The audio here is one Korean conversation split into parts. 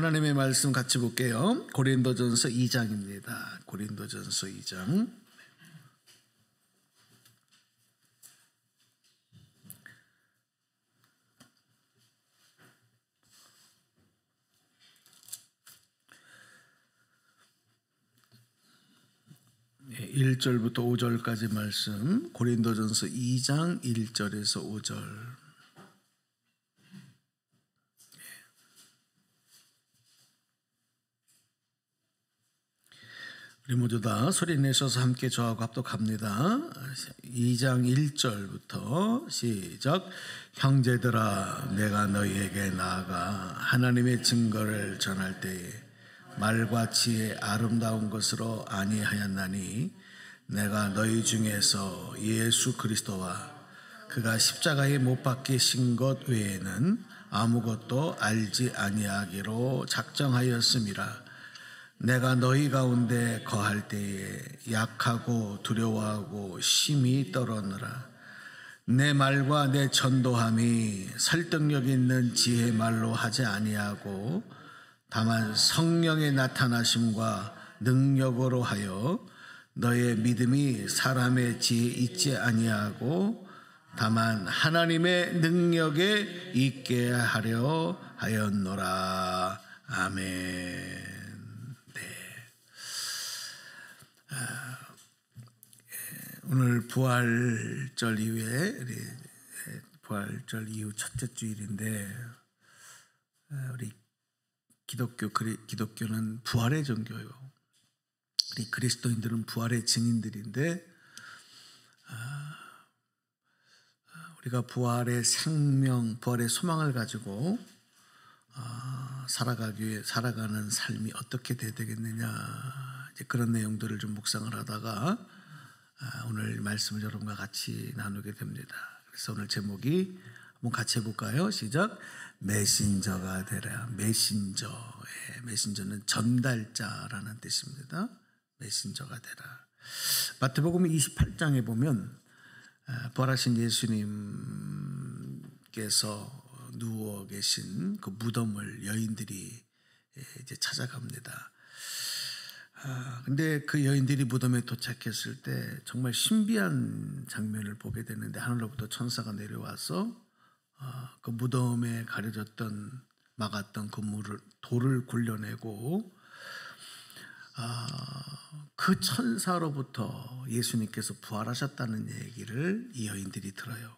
하나님의 말씀 같이 볼게요. 고린도전서 2장입니다. 고린도전서 2장. 네, 1절부터 5절까지 말씀. 고린도전서 2장 1절에서 5절. 우리 모두 다 소리 내셔서 함께 저하고 합독합니다. 2장 1절부터 시작. 형제들아, 내가 너희에게 나아가 하나님의 증거를 전할 때에 말과 지혜 아름다운 것으로 아니하였나니 내가 너희 중에서 예수 그리스도와 그가 십자가에 못 박히신 것 외에는 아무것도 알지 아니하기로 작정하였음이라. 내가 너희 가운데 거할 때에 약하고 두려워하고 심히 떨었노라. 내 말과 내 전도함이 설득력 있는 지혜 말로 하지 아니하고 다만 성령의 나타나심과 능력으로 하여 너의 믿음이 사람의 지혜에 있지 아니하고 다만 하나님의 능력에 있게 하려 하였노라. 아멘. 오늘 부활절 이후에 부활절 이후 첫째 주일인데 우리 기독교는 부활의 종교예요. 우리 그리스도인들은 부활의 증인들인데 우리가 부활의 생명, 부활의 소망을 가지고 살아가는 삶이 어떻게 돼야 되겠느냐, 이제 그런 내용들을 좀 묵상을 하다가 오늘 말씀을 여러분과 같이 나누게 됩니다. 그래서 오늘 제목이 한번 같이 해볼까요? 시작. 메신저가 되라. 메신저. 메신저는 전달자라는 뜻입니다. 메신저가 되라. 마태복음 28장에 보면 부활하신 예수님께서 누워 계신 그 무덤을 여인들이 이제 찾아갑니다. 근데 그 여인들이 무덤에 도착했을 때 정말 신비한 장면을 보게 되는데, 하늘로부터 천사가 내려와서 그 무덤에 가려졌던 막았던 그 돌을 굴려내고 그 천사로부터 예수님께서 부활하셨다는 얘기를 이 여인들이 들어요.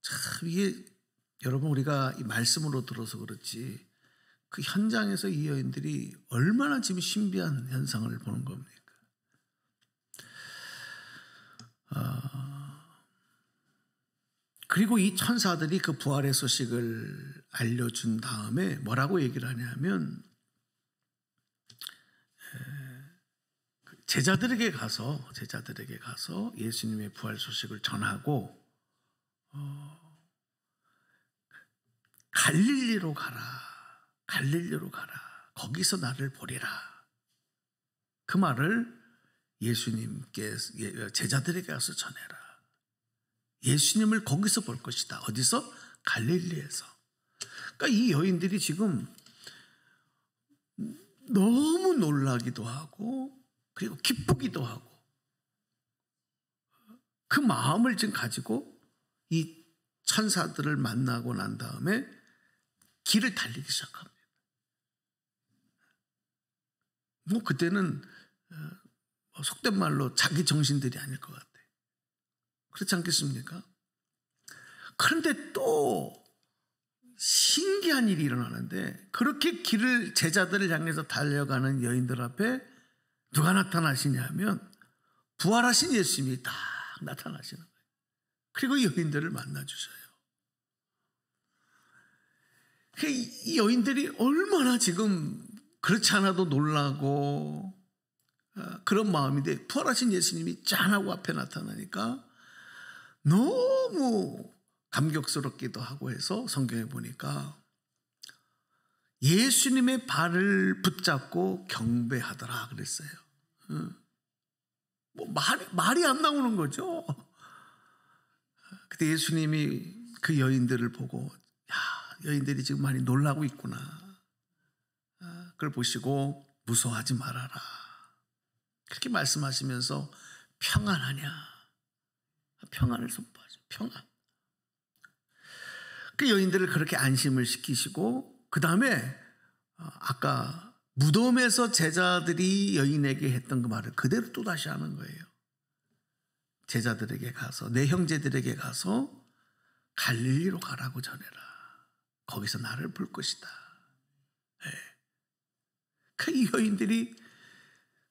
참 이게 여러분, 우리가 이 말씀으로 들어서 그렇지 그 현장에서 이 여인들이 얼마나 지금 신비한 현상을 보는 겁니까? 그리고 이 천사들이 그 부활의 소식을 알려준 다음에 뭐라고 얘기를 하냐면, 제자들에게 가서 예수님의 부활 소식을 전하고 갈릴리로 가라. 거기서 나를 보리라. 그 말을 예수님께, 제자들에게 가서 전해라. 예수님을 거기서 볼 것이다. 어디서? 갈릴리에서. 그러니까 이 여인들이 지금 너무 놀라기도 하고 그리고 기쁘기도 하고 그 마음을 지금 가지고 이 천사들을 만나고 난 다음에 길을 달리기 시작합니다. 뭐 그때는 속된 말로 자기 정신들이 아닐 것 같아. 그렇지 않겠습니까? 그런데 또 신기한 일이 일어나는데, 그렇게 제자들을 향해서 달려가는 여인들 앞에 누가 나타나시냐면 부활하신 예수님이 딱 나타나시는 거예요. 그리고 여인들을 만나주셔요. 이 여인들이 얼마나 지금 그렇지 않아도 놀라고 그런 마음인데, 부활하신 예수님이 짠하고 앞에 나타나니까 너무 감격스럽기도 하고 해서 성경에 보니까 예수님의 발을 붙잡고 경배하더라 그랬어요. 뭐 말이 안 나오는 거죠. 그때 예수님이 그 여인들을 보고, 야, 여인들이 지금 많이 놀라고 있구나. 그걸 보시고 무서워하지 말아라. 그렇게 말씀하시면서 평안하냐? 평안을 선포하죠. 평안. 그 여인들을 그렇게 안심을 시키시고 그 다음에 아까 무덤에서 제자들이 여인에게 했던 그 말을 그대로 또다시 하는 거예요. 제자들에게 가서 내 형제들에게 가서 갈릴리로 가라고 전해라. 거기서 나를 볼 것이다. 네. 그 여인들이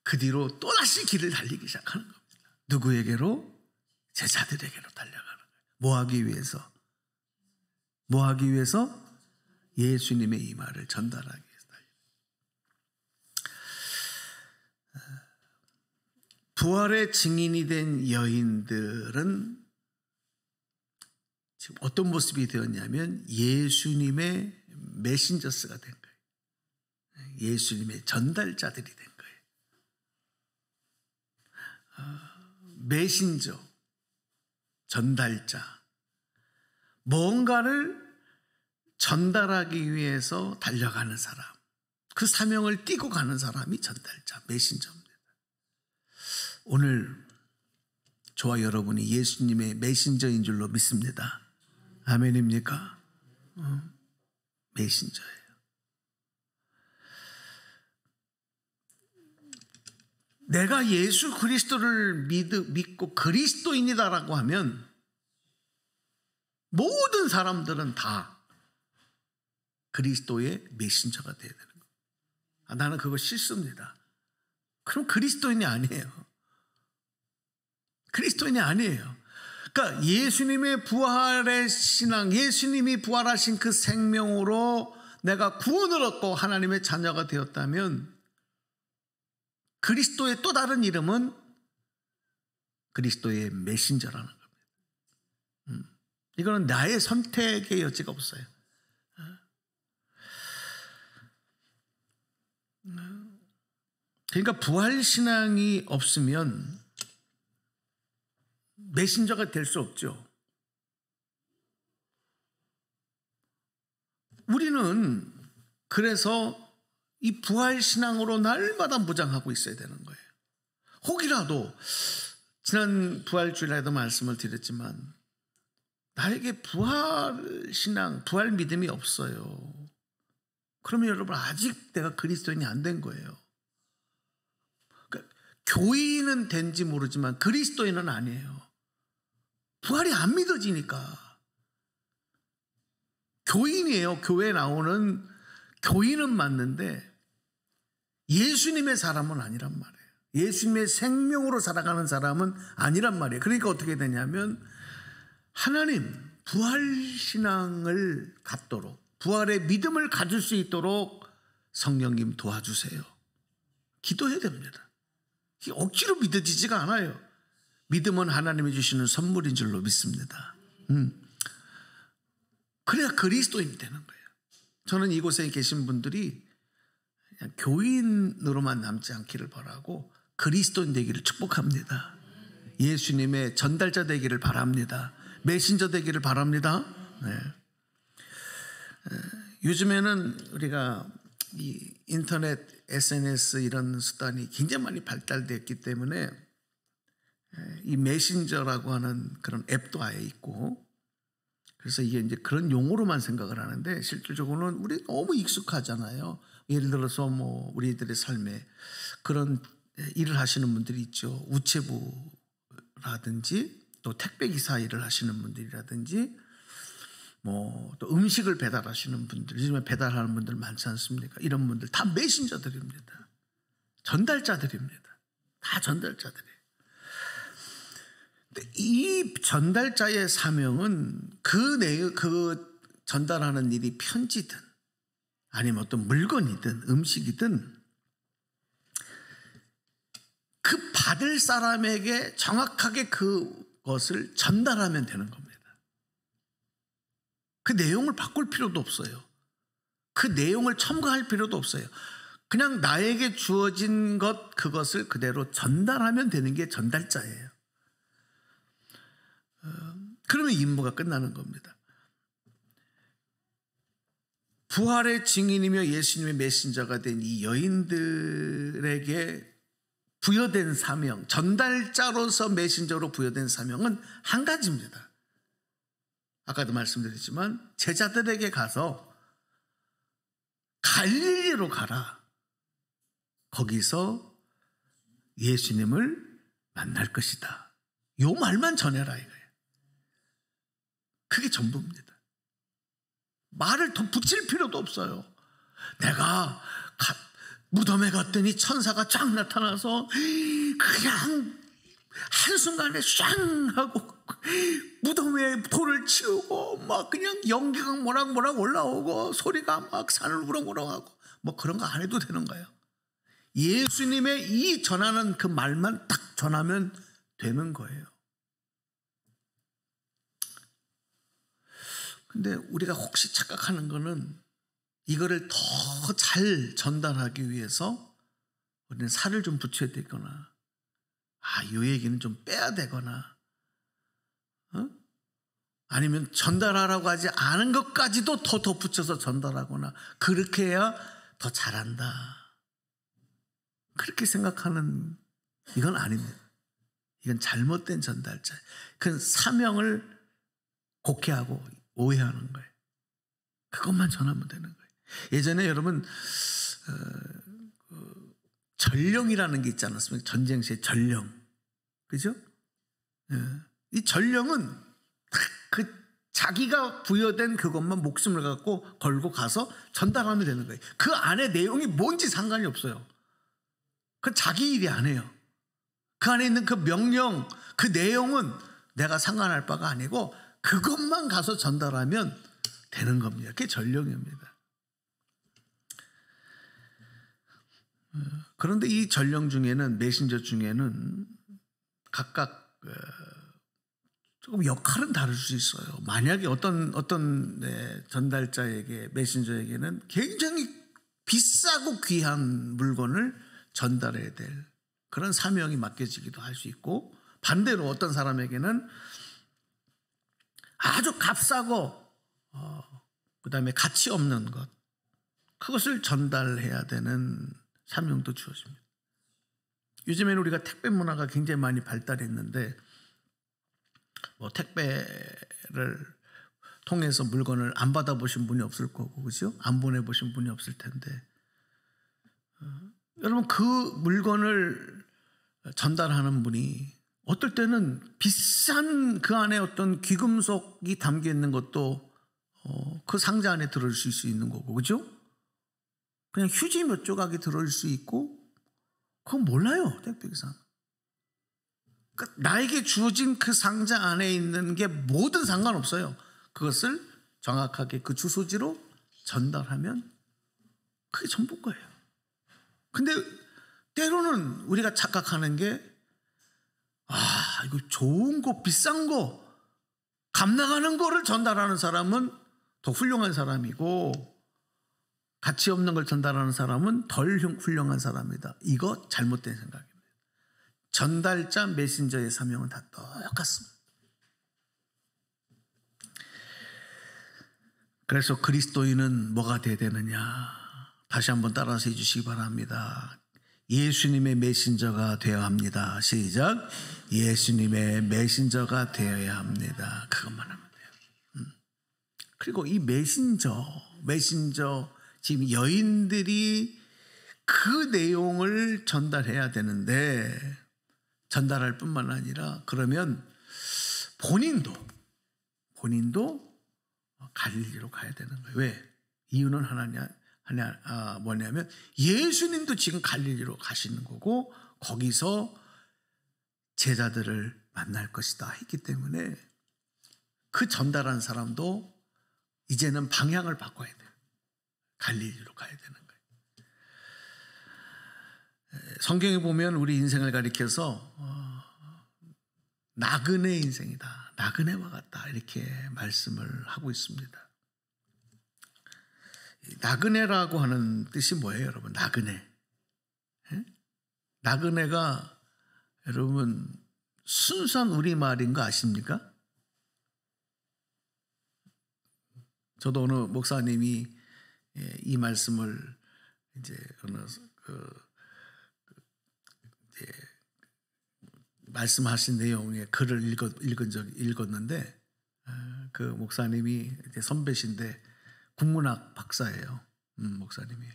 그 뒤로 또다시 길을 달리기 시작하는 겁니다. 누구에게로? 제자들에게로 달려가는 거예요. 뭐 하기 위해서? 뭐 하기 위해서? 예수님의 이 말을 전달하기 위해서. 부활의 증인이 된 여인들은 지금 어떤 모습이 되었냐면 예수님의 메신저스가 된 거예요. 예수님의 전달자들이 된 거예요. 메신저, 전달자. 뭔가를 전달하기 위해서 달려가는 사람. 그 사명을 띠고 가는 사람이 전달자, 메신저입니다. 오늘 저와 여러분이 예수님의 메신저인 줄로 믿습니다. 아멘입니까? 메신저예요. 내가 예수 그리스도를 믿고 그리스도인이다라고 하면 모든 사람들은 다 그리스도의 메신저가 되어야 되는 거예요. 나는 그거 싫습니다. 그럼 그리스도인이 아니에요. 그리스도인이 아니에요. 그러니까 예수님의 부활의 신앙, 예수님이 부활하신 그 생명으로 내가 구원을 얻고 하나님의 자녀가 되었다면 그리스도의 또 다른 이름은 그리스도의 메신저라는 겁니다. 이거는 나의 선택의 여지가 없어요. 그러니까 부활신앙이 없으면 메신저가 될 수 없죠. 우리는 그래서 이 부활신앙으로 날마다 무장하고 있어야 되는 거예요. 혹이라도 지난 부활주일에도 말씀을 드렸지만 나에게 부활신앙, 부활 믿음이 없어요. 그러면 여러분 아직 내가 그리스도인이 안 된 거예요. 그러니까 교인은 된지 모르지만 그리스도인은 아니에요. 부활이 안 믿어지니까. 교인이에요. 교회에 나오는 교인은 맞는데 예수님의 사람은 아니란 말이에요. 예수님의 생명으로 살아가는 사람은 아니란 말이에요. 그러니까 어떻게 되냐면 하나님 부활신앙을 갖도록 부활의 믿음을 가질 수 있도록 성령님 도와주세요. 기도해야 됩니다. 이게 억지로 믿어지지가 않아요. 믿음은 하나님이 주시는 선물인 줄로 믿습니다. 그래야 그리스도인이 되는 거예요. 저는 이곳에 계신 분들이 그냥 교인으로만 남지 않기를 바라고 그리스도인 되기를 축복합니다. 예수님의 전달자 되기를 바랍니다. 메신저 되기를 바랍니다. 네. 요즘에는 우리가 이 인터넷, SNS 이런 수단이 굉장히 많이 발달됐기 때문에 이 메신저라고 하는 그런 앱도 아예 있고 그래서 이게 이제 그런 용어로만 생각을 하는데 실질적으로는 우리 너무 익숙하잖아요. 예를 들어서 뭐 우리들의 삶에 그런 일을 하시는 분들이 있죠. 우체부라든지 또 택배기사 일을 하시는 분들이라든지 뭐 또 음식을 배달하시는 분들, 요즘에 배달하는 분들 많지 않습니까? 이런 분들 다 메신저들입니다. 전달자들입니다. 다 전달자들이에요. 근데 이 전달자의 사명은 그 전달하는 일이 편지든 아니면 어떤 물건이든 음식이든 그 받을 사람에게 정확하게 그것을 전달하면 되는 겁니다. 그 내용을 바꿀 필요도 없어요. 그 내용을 첨가할 필요도 없어요. 그냥 나에게 주어진 그것을 그대로 전달하면 되는 게 전달자예요. 그러면 임무가 끝나는 겁니다. 부활의 증인이며 예수님의 메신저가 된 이 여인들에게 부여된 사명, 전달자로서 메신저로 부여된 사명은 한 가지입니다. 아까도 말씀드렸지만 제자들에게 가서 갈릴리로 가라. 거기서 예수님을 만날 것이다. 요 말만 전해라 이거예요. 그게 전부입니다. 말을 더 붙일 필요도 없어요. 내가 무덤에 갔더니 천사가 쫙 나타나서 그냥 한순간에 샹 하고 무덤에 돌을 치우고 막 그냥 연기가 모락모락 올라오고 소리가 막 산을 우렁우렁하고 뭐 그런 거 안 해도 되는 거예요. 예수님의 이 전하는 그 말만 딱 전하면 되는 거예요. 근데 우리가 혹시 착각하는 거는 이거를 더 잘 전달하기 위해서 우리는 살을 좀 붙여야 되거나 이 얘기는 좀 빼야 되거나 아니면 전달하라고 하지 않은 것까지도 더 덧붙여서 전달하거나 그렇게 해야 더 잘한다. 그렇게 생각하는 이건 아닙니다. 이건 잘못된 전달자. 그건 사명을 곡해하고 오해하는 거예요. 그것만 전하면 되는 거예요. 예전에 여러분 전령이라는 게 있지 않았습니까? 전쟁 시에 전령. 그죠? 이 전령은 그 자기가 부여된 그것만 목숨을 갖고 걸고 가서 전달하면 되는 거예요. 그 안에 내용이 뭔지 상관이 없어요. 그 자기 일이 아니에요. 그 안에 있는 그 명령, 그 내용은 내가 상관할 바가 아니고 그것만 가서 전달하면 되는 겁니다. 그게 전령입니다. 그런데 이 전령 중에는 메신저 중에는 각각 조금 역할은 다를 수 있어요. 만약에 어떤 전달자에게 메신저에게는 굉장히 비싸고 귀한 물건을 전달해야 될 그런 사명이 맡겨지기도 할 수 있고 반대로 어떤 사람에게는 아주 값싸고 그다음에 가치 없는 것 그것을 전달해야 되는 사명도 주어집니다. 요즘에는 우리가 택배 문화가 굉장히 많이 발달했는데 뭐 택배를 통해서 물건을 안 받아보신 분이 없을 거고 그죠? 안 보내보신 분이 없을 텐데 여러분 그 물건을 전달하는 분이 어떨 때는 비싼 그 안에 어떤 귀금속이 담겨 있는 것도 그 상자 안에 들어있을 수 있는 거고 그죠? 그냥 휴지 몇 조각이 들어올 수 있고 그건 몰라요. 택배기사는. 그러니까 나에게 주어진 그 상자 안에 있는 게 뭐든 상관없어요. 그것을 정확하게 그 주소지로 전달하면 그게 전부인 거예요. 근데 때로는 우리가 착각하는 게 이거 좋은 거 비싼 거 값 나가는 거를 전달하는 사람은 더 훌륭한 사람이고 가치 없는 걸 전달하는 사람은 덜 훌륭한 사람이다. 이거 잘못된 생각입니다. 전달자 메신저의 사명은 다 똑같습니다. 그래서 그리스도인은 뭐가 돼야 되느냐? 다시 한번 따라서 해주시기 바랍니다. 예수님의 메신저가 되어야 합니다. 시작. 예수님의 메신저가 되어야 합니다. 그것만 하면 돼요. 그리고 이 메신저 지금 여인들이 그 내용을 전달해야 되는데 전달할 뿐만 아니라 그러면 본인도 갈릴리로 가야 되는 거예요. 왜? 이유는 뭐냐면 예수님도 지금 갈릴리로 가시는 거고 거기서 제자들을 만날 것이다 했기 때문에 그 전달한 사람도 이제는 방향을 바꿔야 돼요. 갈릴리로 가야 되는 거예요. 성경에 보면 우리 인생을 가리켜서 나그네 인생이다. 나그네와 같다. 이렇게 말씀을 하고 있습니다. 나그네라고 하는 뜻이 뭐예요, 여러분? 나그네. 나그네가 여러분 순수한 우리말인 거 아십니까? 저도 어느 목사님이 이 말씀을 이제 어느 이제 말씀하신 내용의 글을 읽었는데 그 목사님이 이제 선배신데 국문학 박사예요. 목사님이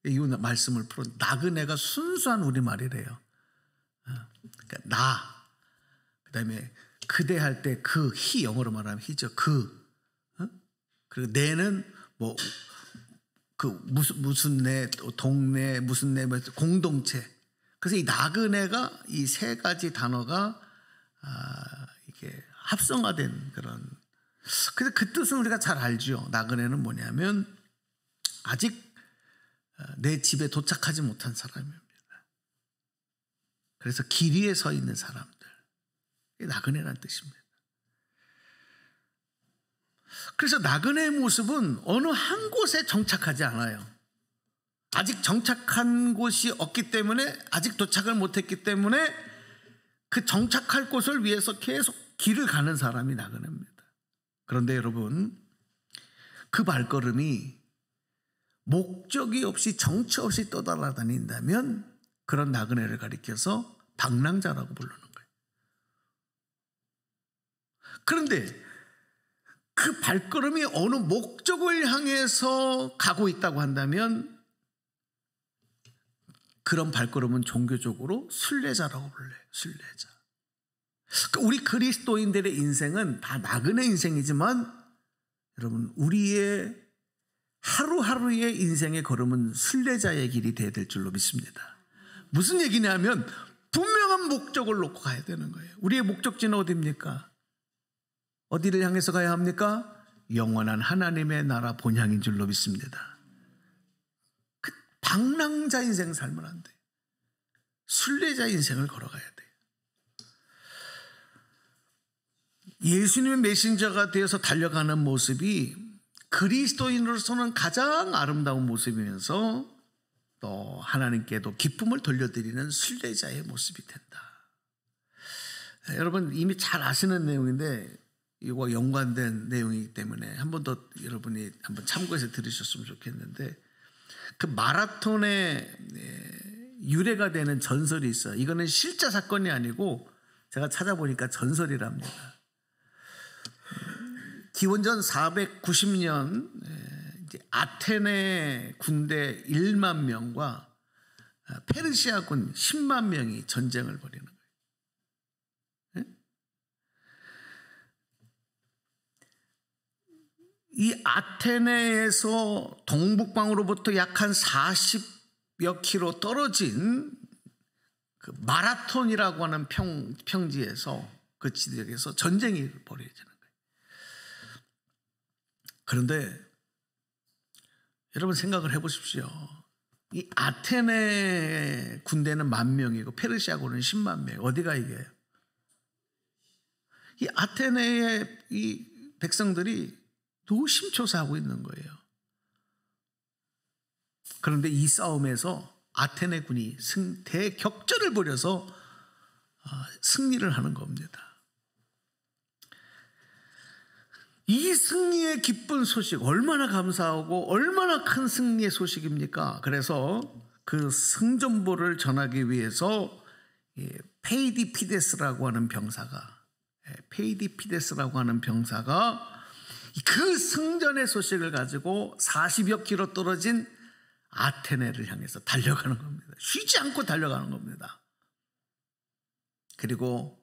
이 말씀을 풀어 나그네가 순수한 우리말이래요. 그러니까 나 그다음에 그대 할 때 그 히 영어로 말하면 히죠. 그리고 내는 뭐 그 무슨 내 동네 무슨 내 공동체. 그래서 이 나그네가 이 세 가지 단어가 이게 합성화된 그런. 그래서 그 뜻은 우리가 잘 알죠. 나그네는 뭐냐면 아직 내 집에 도착하지 못한 사람입니다. 그래서 길 위에 서 있는 사람들. 이게 나그네라는 뜻입니다. 그래서 나그네의 모습은 어느 한 곳에 정착하지 않아요. 아직 정착한 곳이 없기 때문에 아직 도착을 못했기 때문에 그 정착할 곳을 위해서 계속 길을 가는 사람이 나그네입니다. 그런데 여러분 그 발걸음이 목적이 없이 정처 없이 떠돌아다닌다면 그런 나그네를 가리켜서 방랑자라고 부르는 거예요. 그런데 그 발걸음이 어느 목적을 향해서 가고 있다고 한다면 그런 발걸음은 종교적으로 순례자라고 불러요. 순례자. 우리 그리스도인들의 인생은 다 나그네 인생이지만 여러분 우리의 하루하루의 인생의 걸음은 순례자의 길이 되어야 될 줄로 믿습니다. 무슨 얘기냐면 분명한 목적을 놓고 가야 되는 거예요. 우리의 목적지는 어디입니까? 어디를 향해서 가야 합니까? 영원한 하나님의 나라 본향인 줄로 믿습니다. 그 방랑자 인생 살면 안 돼요. 순례자 인생을 걸어가야 돼요. 예수님의 메신저가 되어서 달려가는 모습이 그리스도인으로서는 가장 아름다운 모습이면서 또 하나님께도 기쁨을 돌려드리는 순례자의 모습이 된다. 여러분 이미 잘 아시는 내용인데 이거 연관된 내용이기 때문에 한 번 더 여러분이 한번 참고해서 들으셨으면 좋겠는데 그 마라톤의 유래가 되는 전설이 있어요. 이거는 실제 사건이 아니고 제가 찾아보니까 전설이랍니다. 기원전 490년 아테네 군대 1만 명과 페르시아군 10만 명이 전쟁을 벌이는 거예요. 이 아테네에서 동북방으로부터 약 한 40여 킬로 떨어진 그 마라톤이라고 하는 평지에서 그 지역에서 전쟁이 벌어지는 거예요. 그런데 여러분 생각을 해보십시오. 이 아테네 군대는 10,000명이고 페르시아군은 10만 명. 어디가 이게? 이 아테네의 이 백성들이 노심초사하고 있는 거예요. 그런데 이 싸움에서 아테네 군이 대격전을 벌여서 승리를 하는 겁니다. 이 승리의 기쁜 소식 얼마나 감사하고 얼마나 큰 승리의 소식입니까? 그래서 그 승전보를 전하기 위해서 페이디피데스라고 하는 병사가 그 승전의 소식을 가지고 40여 킬로 떨어진 아테네를 향해서 달려가는 겁니다. 쉬지 않고 달려가는 겁니다. 그리고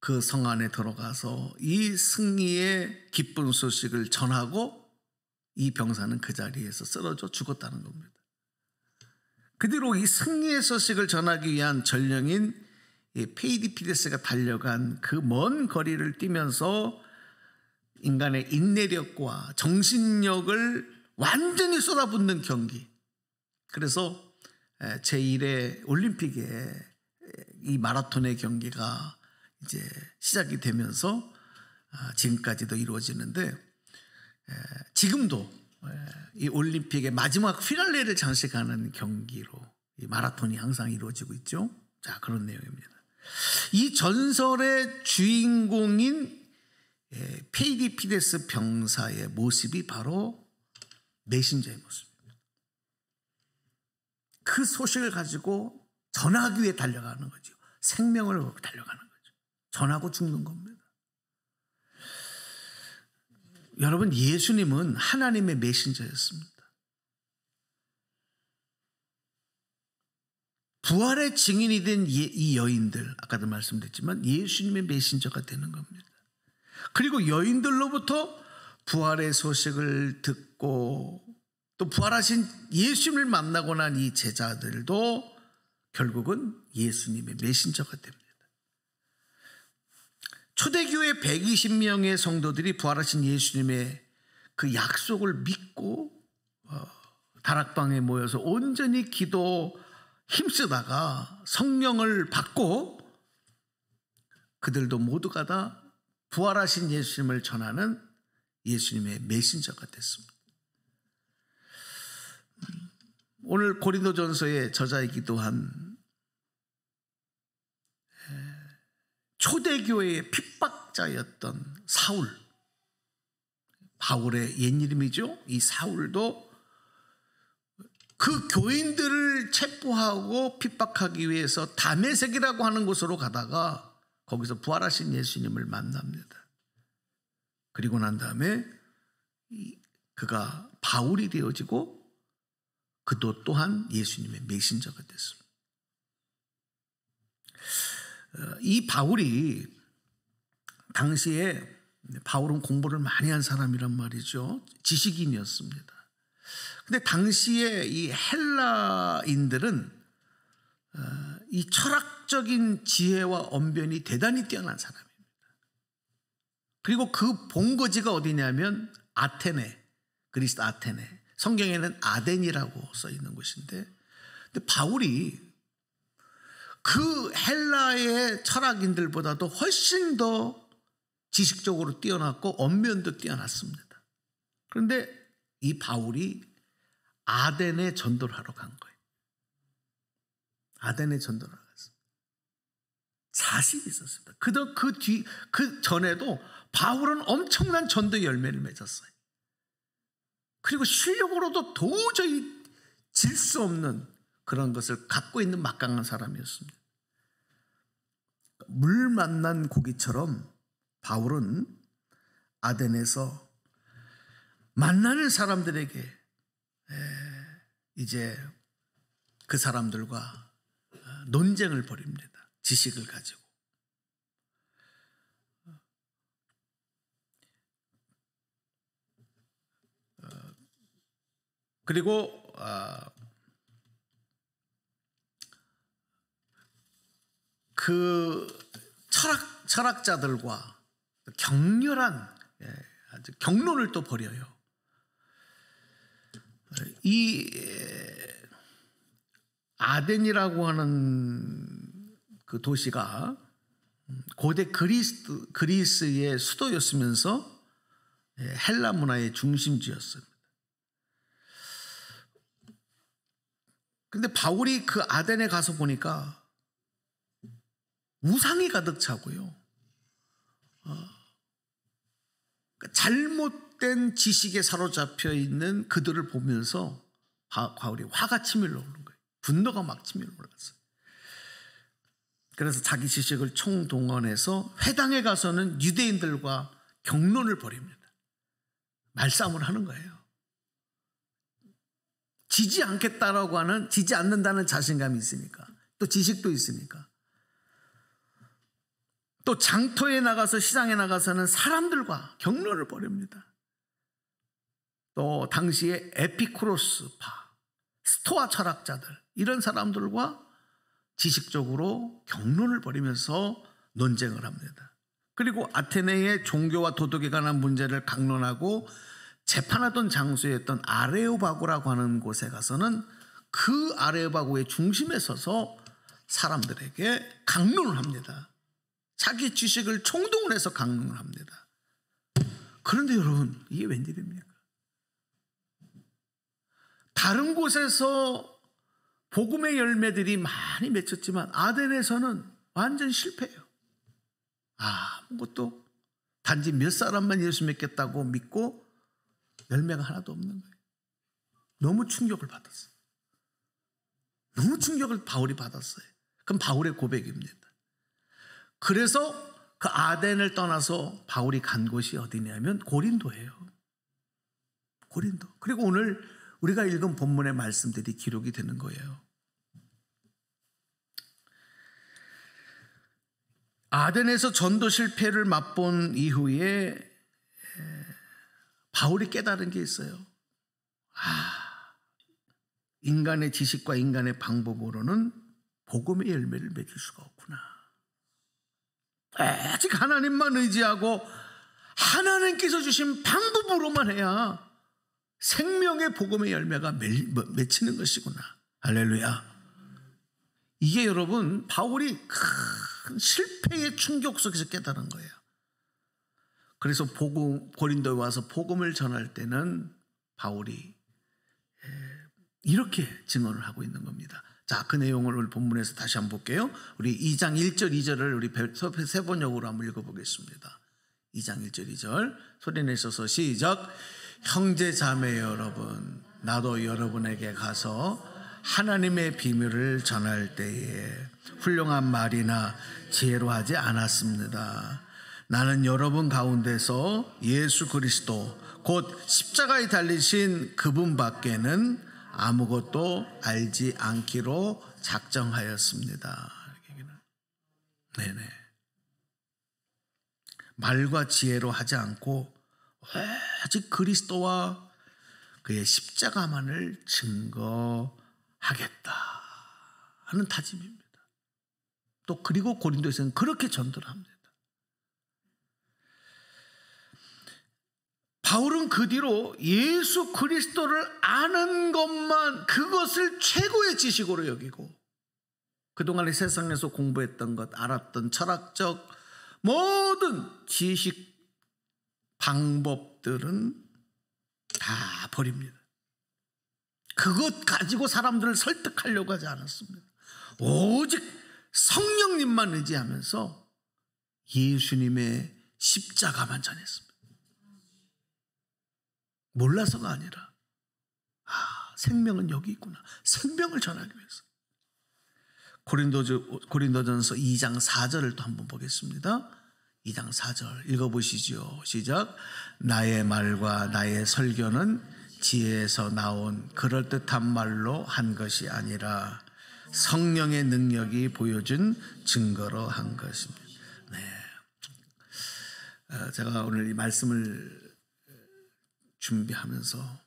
그 성 안에 들어가서 이 승리의 기쁜 소식을 전하고 이 병사는 그 자리에서 쓰러져 죽었다는 겁니다. 그 뒤로 이 승리의 소식을 전하기 위한 전령인 페이디피데스가 달려간 그 먼 거리를 뛰면서 인간의 인내력과 정신력을 완전히 쏟아붓는 경기. 그래서 제1회 올림픽에 이 마라톤의 경기가 이제 시작이 되면서 지금까지도 이루어지는데 지금도 이 올림픽의 마지막 피날레를 장식하는 경기로 이 마라톤이 항상 이루어지고 있죠. 자, 그런 내용입니다. 이 전설의 주인공인 페이디피데스 병사의 모습이 바로 메신저의 모습입니다. 그 소식을 가지고 전하기 위해 달려가는 거죠. 생명을 걸고 달려가는 거죠. 전하고 죽는 겁니다. 여러분, 예수님은 하나님의 메신저였습니다. 부활의 증인이 된 이 여인들, 아까도 말씀드렸지만 예수님의 메신저가 되는 겁니다. 그리고 여인들로부터 부활의 소식을 듣고 또 부활하신 예수님을 만나고 난 이 제자들도 결국은 예수님의 메신저가 됩니다. 초대교회 120명의 성도들이 부활하신 예수님의 그 약속을 믿고 다락방에 모여서 온전히 기도 힘쓰다가 성령을 받고 그들도 모두가 다 부활하신 예수님을 전하는 예수님의 메신저가 됐습니다. 오늘 고린도전서의 저자이기도 한 초대교회의 핍박자였던 사울, 바울의 옛이름이죠. 이 사울도 그 교인들을 체포하고 핍박하기 위해서 다메섹이라고 하는 곳으로 가다가 거기서 부활하신 예수님을 만납니다. 그리고 난 다음에 그가 바울이 되어지고 그도 또한 예수님의 메신저가 됐습니다. 이 바울이 당시에 바울은 공부를 많이 한 사람이란 말이죠. 지식인이었습니다. 근데 당시에 이 헬라인들은 이 철학적인 지혜와 언변이 대단히 뛰어난 사람입니다. 그리고 그 본거지가 어디냐면 아테네, 그리스 아테네. 성경에는 아덴이라고 써 있는 곳인데, 근데 바울이 그 헬라의 철학인들보다도 훨씬 더 지식적으로 뛰어났고 언변도 뛰어났습니다. 그런데 이 바울이 아덴에 전도를 하러 간 거예요. 아덴에 전도를 하러 갔습니다. 자식이 있었습니다. 그 전에도 바울은 엄청난 전도 열매를 맺었어요. 그리고 실력으로도 도저히 질 수 없는 그런 것을 갖고 있는 막강한 사람이었습니다. 물 만난 고기처럼 바울은 아덴에서 만나는 사람들에게 이제 그 사람들과 논쟁을 벌입니다. 지식을 가지고. 그리고 그 철학자들과 격렬한 아주 격론을 또 벌여요. 이 아덴이라고 하는 그 도시가 고대 그리스의 수도였으면서 헬라 문화의 중심지였습니다. 근데 바울이 그 아덴에 가서 보니까 우상이 가득 차고요. 잘못된 지식에 사로잡혀 있는 그들을 보면서 바울이 화가 치밀러 오는 거예요. 분노가 막 치밀러 올랐어요. 그래서 자기 지식을 총동원해서 회당에 가서는 유대인들과 격론을 벌입니다. 말싸움을 하는 거예요. 지지 않겠다라고 하는, 지지 않는다는 자신감이 있으니까, 또 지식도 있으니까. 또 장터에 나가서, 시장에 나가서는 사람들과 격론을 벌입니다. 또 당시에 에피쿠로스파, 스토아 철학자들, 이런 사람들과 지식적으로 격론을 벌이면서 논쟁을 합니다. 그리고 아테네의 종교와 도덕에 관한 문제를 강론하고 재판하던 장소였던 아레오바고라고 하는 곳에 가서는 그 아레오바고의 중심에 서서 사람들에게 강론을 합니다. 자기 지식을 총동원해서 강론을 합니다. 그런데 여러분, 이게 웬일입니까? 다른 곳에서 복음의 열매들이 많이 맺혔지만 아덴에서는 완전 실패해요. 아무것도, 단지 몇 사람만 예수 믿겠다고 믿고 열매가 하나도 없는 거예요. 너무 충격을 받았어요. 너무 충격을 바울이 받았어요. 그럼 바울의 고백입니다. 그래서 그 아덴을 떠나서 바울이 간 곳이 어디냐면 고린도예요. 고린도. 그리고 오늘 우리가 읽은 본문의 말씀들이 기록이 되는 거예요. 아덴에서 전도 실패를 맛본 이후에 바울이 깨달은 게 있어요. 인간의 지식과 인간의 방법으로는 복음의 열매를 맺을 수가 없구나. 아직 하나님만 의지하고 하나님께서 주신 방법으로만 해야 생명의 복음의 열매가 맺히는 것이구나. 할렐루야. 이게 여러분 바울이 큰 실패의 충격 속에서 깨달은 거예요. 그래서 고린도에 와서 복음을 전할 때는 바울이 이렇게 증언을 하고 있는 겁니다. 자, 그 내용을 오늘 본문에서 다시 한번 볼게요. 우리 2장 1절 2절을 우리 세 번역으로 한번 읽어보겠습니다. 2장 1절 2절 소리 내셔서 시작. 형제 자매 여러분, 나도 여러분에게 가서 하나님의 비밀을 전할 때에 훌륭한 말이나 지혜로 하지 않았습니다. 나는 여러분 가운데서 예수 그리스도 곧 십자가에 달리신 그분 밖에는 아무것도 알지 않기로 작정하였습니다. 네네. 말과 지혜로 하지 않고 오직 그리스도와 그의 십자가만을 증거하겠다 하는 다짐입니다. 또 그리고 고린도에서는 그렇게 전도를 합니다. 바울은 그 뒤로 예수 그리스도를 아는 것만, 그것을 최고의 지식으로 여기고 그동안에 세상에서 공부했던 것, 알았던 철학적 모든 지식 방법들은 다 버립니다. 그것 가지고 사람들을 설득하려고 하지 않았습니다. 오직 성령님만 의지하면서 예수님의 십자가만 전했습니다. 몰라서가 아니라 생명은 여기 있구나. 생명을 전하기 위해서. 고린도전서 2장 4절을 또 한번 보겠습니다. 2장 4절 읽어보시죠. 시작. 나의 말과 나의 설교는 지혜에서 나온 그럴듯한 말로 한 것이 아니라 성령의 능력이 보여준 증거로 한 것입니다. 네. 제가 오늘 이 말씀을 준비하면서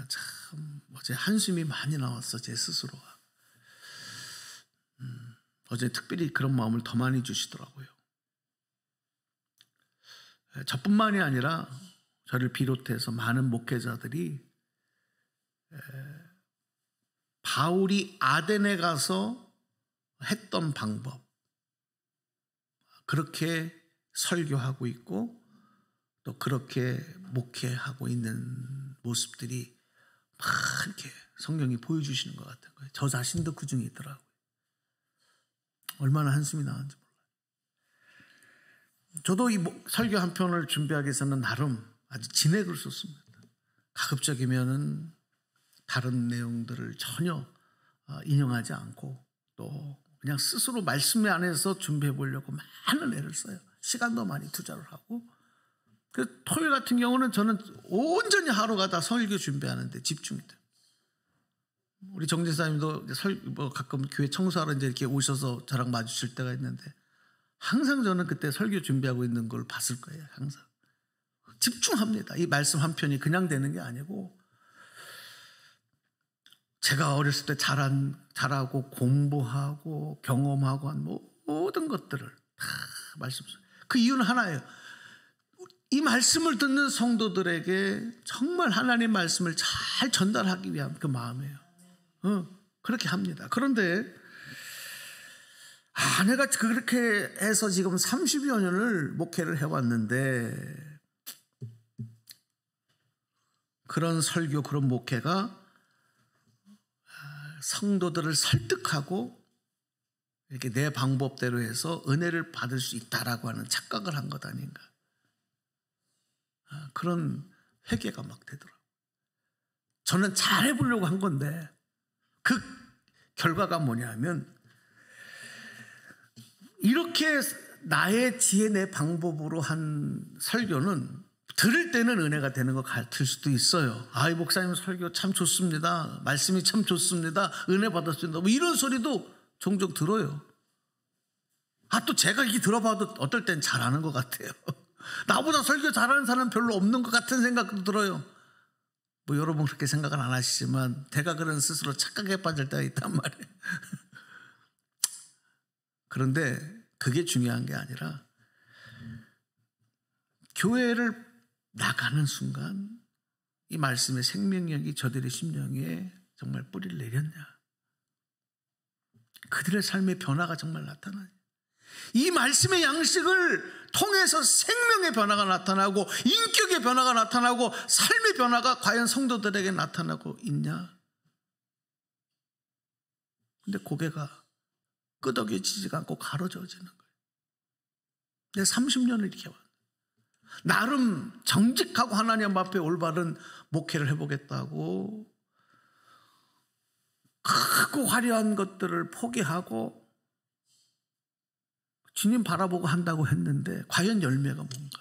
참 어제 한숨이 많이 나왔어. 제 스스로가. 어제 특별히 그런 마음을 더 많이 주시더라고요. 저뿐만이 아니라 저를 비롯해서 많은 목회자들이 바울이 아덴에 가서 했던 방법, 그렇게 설교하고 있고 또 그렇게 목회하고 있는 모습들이 막 이렇게 성령이 보여주시는 것 같은 거예요. 저 자신도 그 중에 있더라고요. 얼마나 한숨이 나왔는지 몰라요. 저도 이 설교 한 편을 준비하기 위해서는 나름 아주 진액을 썼습니다. 가급적이면은 다른 내용들을 전혀 인용하지 않고 또 그냥 스스로 말씀 안에서 준비해 보려고 많은 애를 써요. 시간도 많이 투자를 하고. 그 토요일 같은 경우는 저는 온전히 하루가 다 설교 준비하는데 집중이 돼요. 우리 정진사님도 가끔 교회 청소하러 이제 이렇게 오셔서 저랑 마주칠 때가 있는데 항상 저는 그때 설교 준비하고 있는 걸 봤을 거예요. 항상 집중합니다. 이 말씀 한 편이 그냥 되는 게 아니고 제가 어렸을 때 잘하고 공부하고 경험하고 한 모든 것들을 다 말씀. 그 이유는 하나예요. 이 말씀을 듣는 성도들에게 정말 하나님 말씀을 잘 전달하기 위한 그 마음이에요. 그렇게 합니다. 그런데 내가 그렇게 해서 지금 30여 년을 목회를 해왔는데 그런 설교, 그런 목회가 성도들을 설득하고 이렇게 내 방법대로 해서 은혜를 받을 수 있다라고 하는 착각을 한 것 아닌가. 그런 회개가 막 되더라고요. 저는 잘해보려고 한 건데 그 결과가 뭐냐면 이렇게 나의 지혜 내 방법으로 한 설교는 들을 때는 은혜가 되는 것 같을 수도 있어요. 이 목사님 설교 참 좋습니다. 말씀이 참 좋습니다. 은혜 받았습니다. 뭐 이런 소리도 종종 들어요. 또 제가 이게 들어봐도 어떨 땐 잘하는 것 같아요. 나보다 설교 잘하는 사람 별로 없는 것 같은 생각도 들어요. 뭐 여러분 그렇게 생각은 안 하시지만 제가 그런 스스로 착각에 빠질 때가 있단 말이에요. 그런데 그게 중요한 게 아니라 교회를 나가는 순간 이 말씀의 생명력이 저들의 심령에 정말 뿌리를 내렸냐, 그들의 삶의 변화가 정말 나타나냐, 이 말씀의 양식을 통해서 생명의 변화가 나타나고 인격의 변화가 나타나고 삶의 변화가 과연 성도들에게 나타나고 있냐. 근데 고개가 끄덕여지지가 않고 가로저어지는 거예요. 내가 30년을 이렇게 왔는데 나름 정직하고 하나님 앞에 올바른 목회를 해보겠다고 크고 화려한 것들을 포기하고 주님 바라보고 한다고 했는데 과연 열매가 뭔가,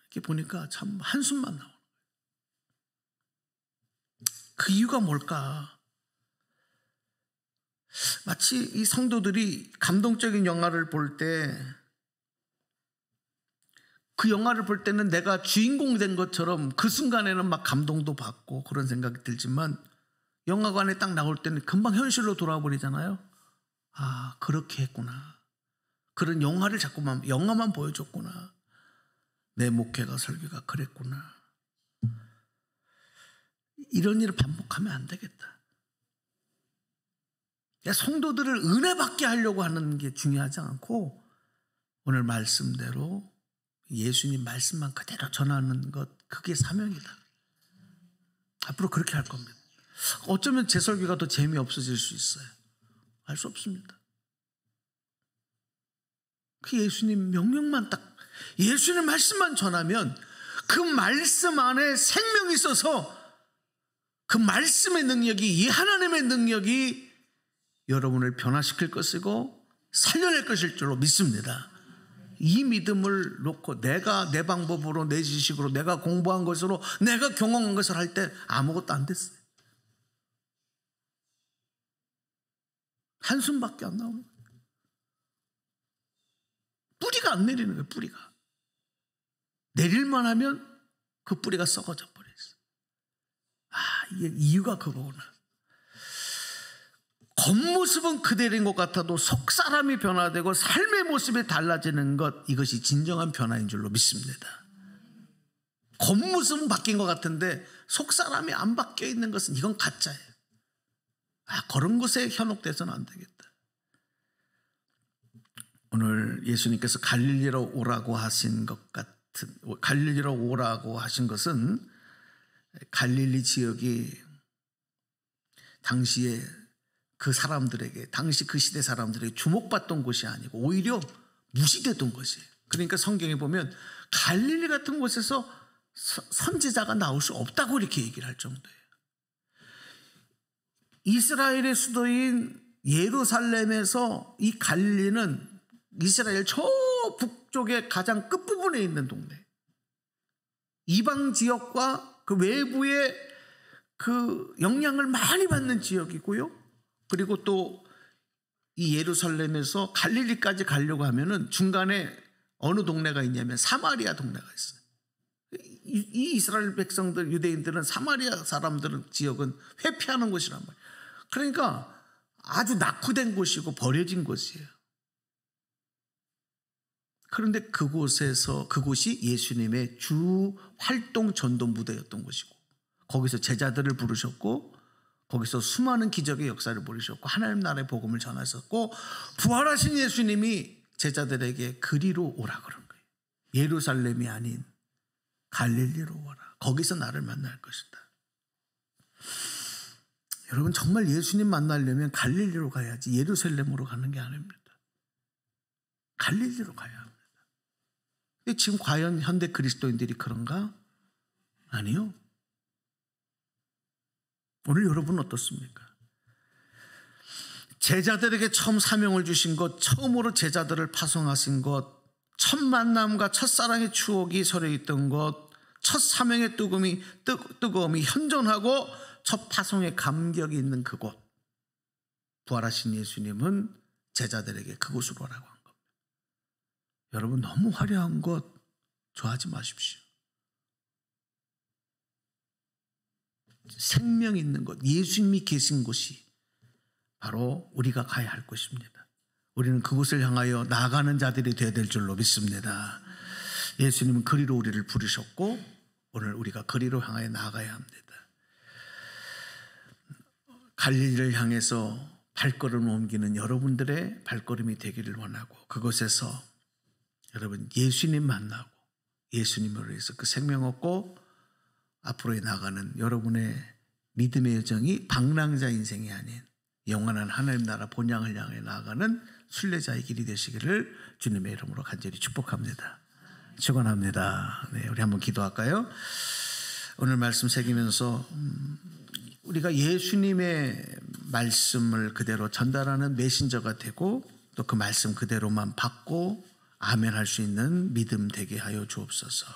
이렇게 보니까 참 한숨만 나오는 거예요. 그 이유가 뭘까? 마치 이 성도들이 감동적인 영화를 볼 때 그 영화를 볼 때는 내가 주인공 된 것처럼 그 순간에는 막 감동도 받고 그런 생각이 들지만 영화관에 딱 나올 때는 금방 현실로 돌아와 버리잖아요. 그렇게 했구나. 그런 영화를 자꾸만 영화만 보여줬구나. 내 목회가 설교가 그랬구나. 이런 일을 반복하면 안 되겠다. 성도들을 은혜 받게 하려고 하는 게 중요하지 않고 오늘 말씀대로 예수님 말씀만 그대로 전하는 것, 그게 사명이다. 앞으로 그렇게 할 겁니다. 어쩌면 제 설교가 더 재미없어질 수 있어요. 알 수 없습니다. 그 예수님 명령만 딱, 예수님 말씀만 전하면 그 말씀 안에 생명이 있어서 그 말씀의 능력이, 이 하나님의 능력이 여러분을 변화시킬 것이고 살려낼 것일 줄로 믿습니다. 이 믿음을 놓고 내가 내 방법으로, 내 지식으로, 내가 공부한 것으로, 내가 경험한 것을 할 때 아무것도 안 됐어요. 한숨밖에 안 나오는 거예요. 뿌리가 안 내리는 거예요. 뿌리가 내릴만 하면 그 뿌리가 썩어져 버렸어요. 이게 이유가 그거구나. 겉모습은 그대로인 것 같아도 속사람이 변화되고 삶의 모습이 달라지는 것, 이것이 진정한 변화인 줄로 믿습니다. 겉모습은 바뀐 것 같은데 속사람이 안 바뀌어 있는 것은 이건 가짜예요. 그런 것에 현혹돼서는 안 되겠다. 오늘 예수님께서 갈릴리로 오라고 하신 것 같은, 갈릴리로 오라고 하신 것은 갈릴리 지역이 당시에 그 사람들에게, 당시 그 시대 사람들에게 주목받던 곳이 아니고 오히려 무시됐던 것이에요. 그러니까 성경에 보면 갈릴리 같은 곳에서 선지자가 나올 수 없다고 이렇게 얘기를 할 정도예요. 이스라엘의 수도인 예루살렘에서 이 갈릴리는 이스라엘 저 북쪽의 가장 끝부분에 있는 동네, 이방 지역과 그 외부의 그 영향을 많이 받는 지역이고요. 그리고 또 이 예루살렘에서 갈릴리까지 가려고 하면은 중간에 어느 동네가 있냐면 사마리아 동네가 있어요. 이 이스라엘 백성들, 유대인들은 사마리아 사람들은 지역은 회피하는 곳이란 말이에요. 그러니까 아주 낙후된 곳이고 버려진 곳이에요. 그런데 그곳이 예수님의 주 활동 전도 무대였던 곳이고, 거기서 제자들을 부르셨고, 거기서 수많은 기적의 역사를 보이셨고, 하나님 나라의 복음을 전하셨고, 부활하신 예수님이 제자들에게 그리로 오라 그런 거예요. 예루살렘이 아닌 갈릴리로 오라. 거기서 나를 만날 것이다. 여러분, 정말 예수님 만나려면 갈릴리로 가야지 예루살렘으로 가는 게 아닙니다. 갈릴리로 가야 합니다. 근데 지금 과연 현대 그리스도인들이 그런가? 아니요. 오늘 여러분은 어떻습니까? 제자들에게 처음 사명을 주신 것, 처음으로 제자들을 파송하신 것, 첫 만남과 첫사랑의 추억이 서려 있던 것, 첫 사명의 뜨거움이 현존하고 첫 파송의 감격이 있는 그곳, 부활하신 예수님은 제자들에게 그곳으로 오라고 한 겁니다. 여러분, 너무 화려한 것 좋아하지 마십시오. 생명 있는 곳, 예수님이 계신 곳이 바로 우리가 가야 할 곳입니다. 우리는 그곳을 향하여 나아가는 자들이 되어야 될 줄로 믿습니다. 예수님은 그리로 우리를 부르셨고 오늘 우리가 그리로 향하여 나아가야 합니다. 갈릴리를 향해서 발걸음을 옮기는 여러분들의 발걸음이 되기를 원하고, 그곳에서 여러분 예수님 만나고 예수님으로 해서 그 생명 얻고 앞으로 나아가는 여러분의 믿음의 여정이 방랑자 인생이 아닌 영원한 하나님 나라 본향을 향해 나아가는 순례자의 길이 되시기를 주님의 이름으로 간절히 축복합니다. 축원합니다. 네, 우리 한번 기도할까요? 오늘 말씀 새기면서 우리가 예수님의 말씀을 그대로 전달하는 메신저가 되고 또 그 말씀 그대로만 받고 아멘할 수 있는 믿음 되게 하여 주옵소서.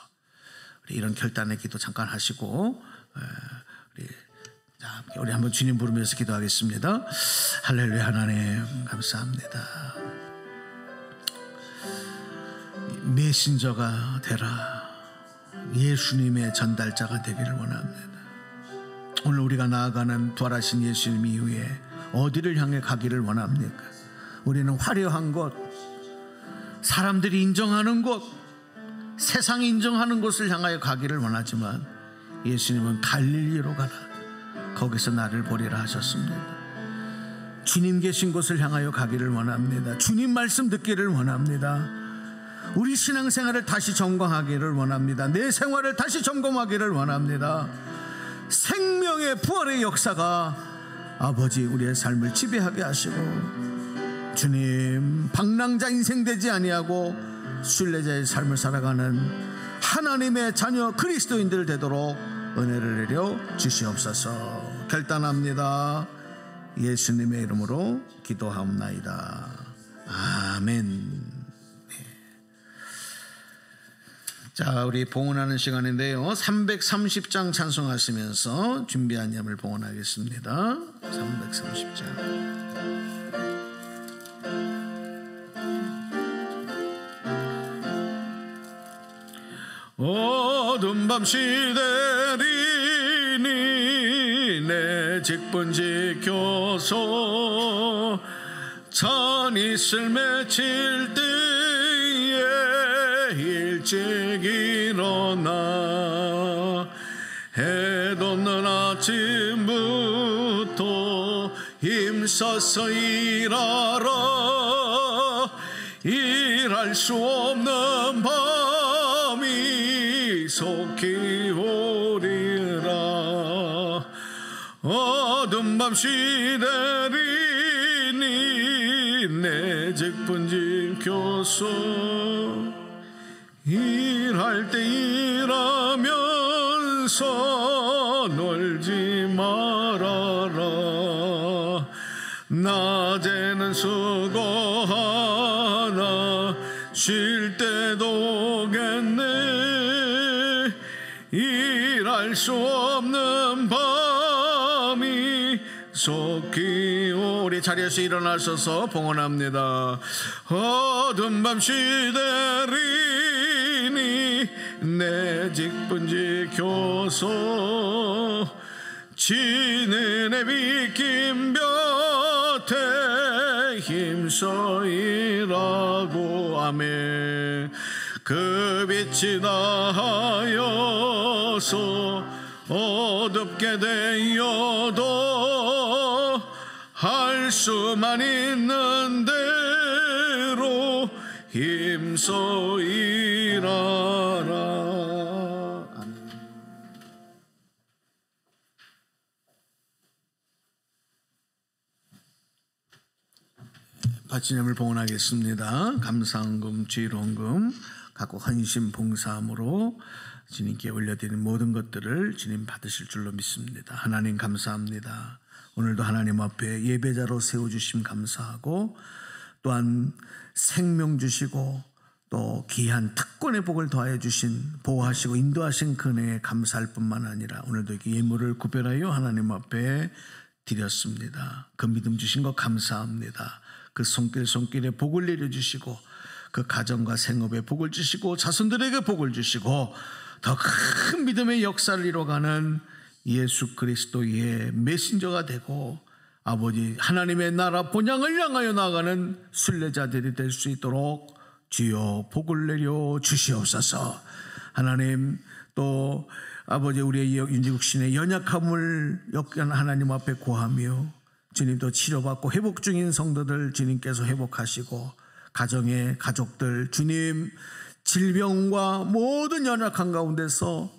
우리 이런 결단의 기도 잠깐 하시고 우리 한번 주님 부르면서 기도하겠습니다. 할렐루야. 하나님 감사합니다. 메신저가 되라. 예수님의 전달자가 되기를 원합니다. 오늘 우리가 나아가는 부활하신 예수님 이후에 어디를 향해 가기를 원합니까? 우리는 화려한 곳, 사람들이 인정하는 곳, 세상이 인정하는 곳을 향하여 가기를 원하지만 예수님은 갈릴리로 가라. 거기서 나를 보리라 하셨습니다. 주님 계신 곳을 향하여 가기를 원합니다. 주님 말씀 듣기를 원합니다. 우리 신앙생활을 다시 점검하기를 원합니다. 내 생활을 다시 점검하기를 원합니다. 생명의 부활의 역사가 아버지 우리의 삶을 지배하게 하시고 주님 방랑자 인생 되지 아니하고 순례자의 삶을 살아가는 하나님의 자녀 그리스도인들 되도록 은혜를 내려 주시옵소서. 결단합니다. 예수님의 이름으로 기도하옵나이다. 아멘. 자, 우리 봉헌하는 시간인데요. 330장 찬송하시면서 준비한 예물 봉헌하겠습니다. 330장. 어두운 밤 시대리니 내 직분 지켜서 찬 이슬 맺힐 때에 일찍 일어나 해 돋는 아침부터 힘써서 일하라. 일할 수 없는 밤이 속히 오리라. 어두운 밤 시대리니 내 직분 지켜서 일할 때 일하면서 놀지 말아라. 낮에는 수고하나 쉴 때도 오겠네. 일할 수 없는 밤이 속히 우리 자리에서 일어나셔서 봉헌합니다. 어두운 밤 시대리니 내 직분 지켜서 지는의 비긴 볕에 힘써 일하고 아멘. 그 빛이 나하여서 어둡게 되어도 할 수만 있는 대로 힘써 일하라. 바치념을 봉헌하겠습니다. 감사헌금, 지론금, 각국 헌신 봉사함으로 주님께 올려드린 모든 것들을 주님 받으실 줄로 믿습니다. 하나님 감사합니다. 오늘도 하나님 앞에 예배자로 세워주심 감사하고 또한 생명 주시고 또 귀한 특권의 복을 더하여 주신 보호하시고 인도하신 그 은혜에 감사할 뿐만 아니라 오늘도 이렇게 예물을 구별하여 하나님 앞에 드렸습니다. 그 믿음 주신 거 감사합니다. 그 손길에 복을 내려주시고 그 가정과 생업에 복을 주시고 자손들에게 복을 주시고 더 큰 믿음의 역사를 이뤄가는 예수 그리스도의 메신저가 되고 아버지 하나님의 나라 본향을 향하여 나아가는 순례자들이 될 수 있도록 주여 복을 내려 주시옵소서. 하나님 또 아버지 우리의 윤지국신의 연약함을 역한 하나님 앞에 구하며 주님도 치료받고 회복 중인 성도들 주님께서 회복하시고 가정의 가족들 주님 질병과 모든 연약한 가운데서